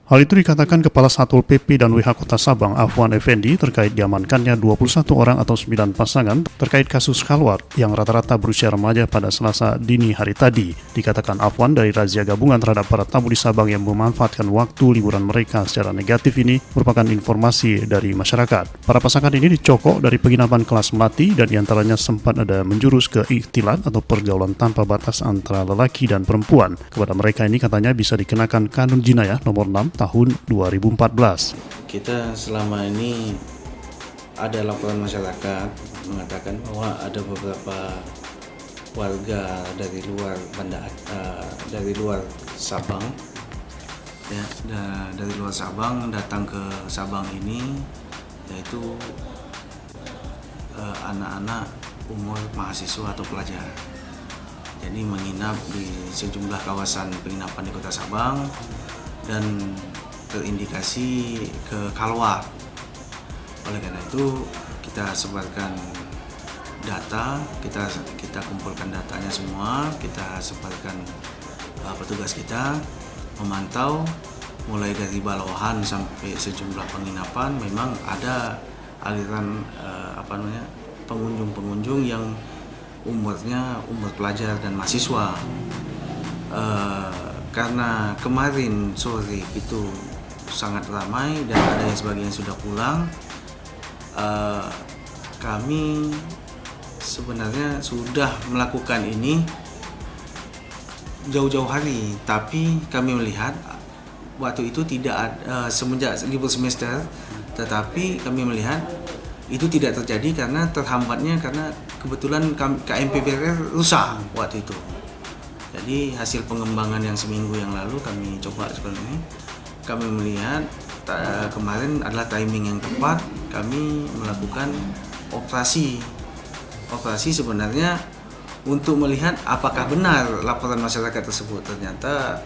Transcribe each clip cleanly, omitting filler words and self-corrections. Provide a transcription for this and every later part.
Hal itu dikatakan Kepala Satpol PP dan WH Kota Sabang, Afwan Effendi, terkait diamankannya 21 orang atau 9 pasangan terkait kasus khalwat yang rata-rata berusia remaja pada Selasa dini hari tadi. Dikatakan Afwan dari razia gabungan terhadap para tamu di Sabang yang memanfaatkan waktu liburan mereka secara negatif ini merupakan informasi dari masyarakat. Para pasangan ini dicokok dari penginapan kelas melati dan diantaranya sempat ada menjurus ke ikhtilat atau pergaulan tanpa batas antara lelaki dan perempuan. Kepada mereka ini katanya bisa dikenakan Kanun Jinayah nomor 6 tahun 2014. Kita selama ini ada laporan masyarakat mengatakan bahwa ada beberapa warga dari luar Sabang, ya, dari luar Sabang datang ke Sabang ini, yaitu anak-anak umur mahasiswa atau pelajar. Jadi menginap di sejumlah kawasan penginapan di Kota Sabang dan terindikasi ke khalwat. Oleh karena itu kita sebarkan data, kita kumpulkan datanya semua, kita sebarkan petugas kita memantau mulai dari Balohan sampai sejumlah penginapan. Memang ada aliran pengunjung-pengunjung yang umur pelajar dan mahasiswa. Karena kemarin sore itu sangat ramai dan ada yang sebagian sudah pulang, kami sebenarnya sudah melakukan ini jauh-jauh hari, tapi kami melihat waktu itu tidak ada semenjak libur semester, tetapi kami melihat itu tidak terjadi karena terhambatnya karena kebetulan KMPBR rusak waktu itu. Jadi hasil pengembangan yang seminggu yang lalu kami coba seperti ini, kami melihat kemarin adalah timing yang tepat kami melakukan operasi sebenarnya untuk melihat apakah benar laporan masyarakat tersebut. Ternyata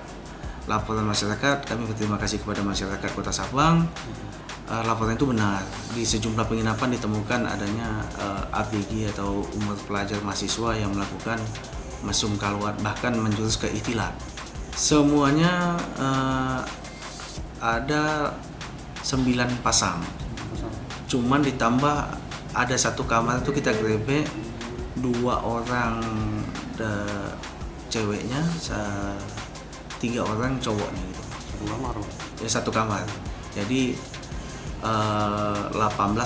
laporan masyarakat, kami berterima kasih kepada masyarakat Kota Sabang, laporan itu benar. Di sejumlah penginapan ditemukan adanya ABG atau umur pelajar mahasiswa yang melakukan mesum khalwat, bahkan menjurus ke ikhtilat. Semuanya ada 9 pasang. Cuman ditambah ada satu kamar itu kita grebek 2 orang ceweknya, 3 orang cowoknya gitu. Satu kamar. Jadi 18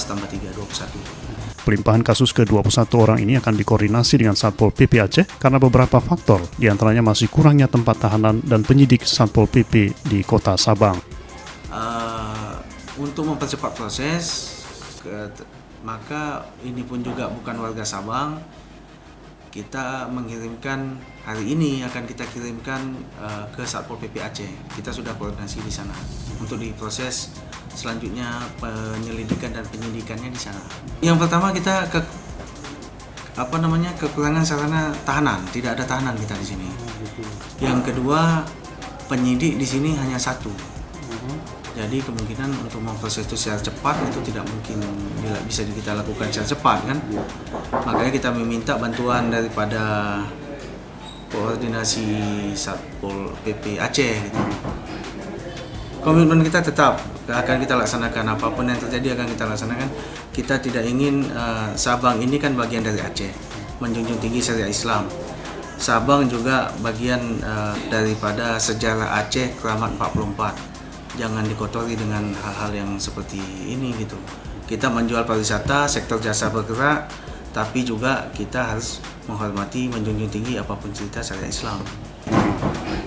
tambah 3, 21. Pelimpahan kasus ke-21 orang ini akan dikoordinasi dengan Satpol PP Aceh karena beberapa faktor, diantaranya masih kurangnya tempat tahanan dan penyidik Satpol PP di Kota Sabang. Untuk mempercepat proses, maka ini pun juga bukan warga Sabang, kita mengirimkan hari ini akan kita kirimkan ke Satpol PP Aceh. Kita sudah koordinasi di sana untuk diproses selanjutnya penyelidikan dan penyidikannya di sana. Yang pertama kita kekurangan sarana tahanan, tidak ada tahanan kita di sini. Yang kedua, penyidik di sini hanya 1. Jadi kemungkinan untuk memproses itu secara cepat itu tidak mungkin bisa kita lakukan secara cepat kan. Makanya kita meminta bantuan daripada koordinasi Satpol PP Aceh gitu. Komitmen kita tetap akan kita laksanakan, apapun yang terjadi akan kita laksanakan. Kita tidak ingin Sabang ini kan bagian dari Aceh, menjunjung tinggi syariat Islam. Sabang juga bagian daripada sejarah Aceh Keramat 44. Jangan dikotori dengan hal-hal yang seperti ini gitu. Kita menjual pariwisata, sektor jasa bergerak, tapi juga kita harus menghormati, menjunjung tinggi apapun cerita syariat Islam.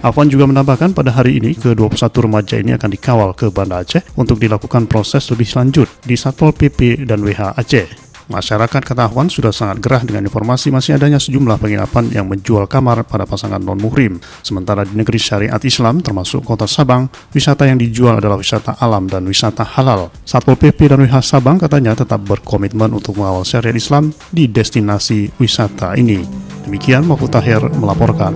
Afwan juga menambahkan pada hari ini ke-21 remaja ini akan dikawal ke Banda Aceh untuk dilakukan proses lebih lanjut di Satpol PP dan WH Aceh. Masyarakat, kata Afwan, sudah sangat gerah dengan informasi masih adanya sejumlah penginapan yang menjual kamar pada pasangan non-muhrim. Sementara di negeri syariat Islam termasuk Kota Sabang, wisata yang dijual adalah wisata alam dan wisata halal. Satpol PP dan WH Sabang katanya tetap berkomitmen untuk mengawal syariat Islam di destinasi wisata ini. Demikian Mahfud Tahir melaporkan.